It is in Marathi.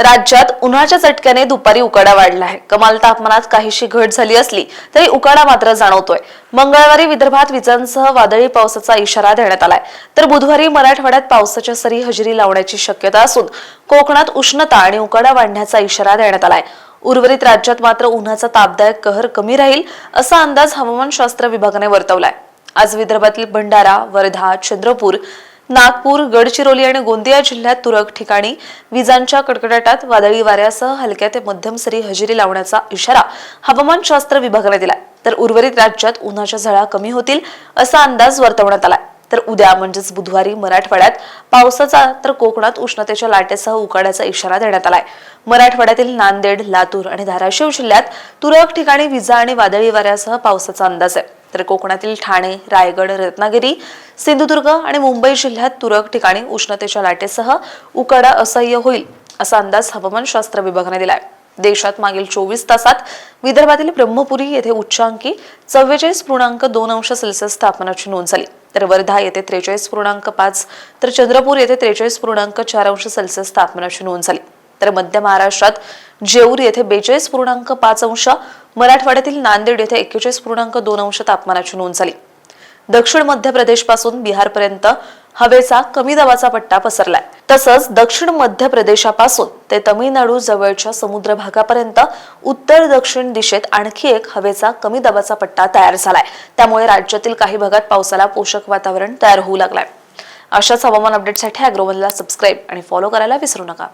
राज्यात उन्हाच्या चटक्याने दुपारी उकाडा वाढला आहे. कमाल तापमानात काहीशी घट झाली असली तरी उकाडा मात्र जाणवतोय. मंगळवारी विदर्भात विजांसह वादळी पावसाचा इशारा देण्यात आलाय, तर बुधवारी मराठवाड्यात पावसाच्या सरी हजेरी लावण्याची शक्यता असून कोकणात उष्णता आणि उकाडा वाढण्याचा इशारा देण्यात आलाय. उर्वरित राज्यात मात्र उन्हाचा तापदायक कहर कमी राहील असा अंदाज हवामानशास्त्र विभागाने वर्तवलाय. आज विदर्भातील भंडारा, वर्धा, चंद्रपूर, नागपूर, गडचिरोली आणि गोंदिया जिल्ह्यात तुरळक ठिकाणी विजांच्या कडकडाटात वादळी वाऱ्यासह हलक्या ते मध्यम सरी हजेरी लावण्याचा इशारा हवामानशास्त्र विभागाने दिलाय. तर उर्वरित राज्यात उन्हाच्या झळा कमी होतील असा अंदाज वर्तवण्यात आलाय. तर उद्या म्हणजेच बुधवारी मराठवाड्यात पावसाचा तर कोकणात उष्णतेच्या लाटेसह उकाड्याचा इशारा देण्यात आलाय. मराठवाड्यातील नांदेड, लातूर आणि धाराशिव जिल्ह्यात तुरळक ठिकाणी विजा आणि वादळी वाऱ्यासह पावसाचा अंदाज आहे. तर कोकणातील ठाणे, रायगड, रत्नागिरी, सिंधुदुर्ग आणि मुंबई जिल्ह्यात तुरळक ठिकाणी उष्णतेच्या लाटेसह उकाडा असह्य होईल असा अंदाज हवामानशास्त्र विभागाने दिलाय. देशात मागील 24 तासात विदर्भातील ब्रह्मपुरी येथे उच्चांकी 44.2 अंश सेल्सिअस तापमानाची नोंद झाली. तर वर्धा येथे 43.5 तर चंद्रपूर येथे 43.4 अंश सेल्सिअस तापमानाची नोंद झाली. तर मध्य महाराष्ट्रात जेऊर येथे 42.5 अंश, मराठवाड्यातील नांदेड येथे 41.2 अंश तापमानाची नोंद झाली. दक्षिण मध्य प्रदेश पासून बिहारपर्यंत हवेचा कमी दाबाचा पट्टा पसरलाय. तसंच दक्षिण मध्य प्रदेशापासून ते तमिळनाडू जवळच्या समुद्र भागापर्यंत उत्तर दक्षिण दिशेत आणखी एक हवेचा कमी दाबाचा पट्टा तयार झालाय. त्यामुळे राज्यातील काही भागात पावसाला पोषक वातावरण तयार होऊ लागलंय. अशाच हवामान अपडेटसाठी अॅग्रोवनला सबस्क्राईब आणि फॉलो करायला विसरू नका.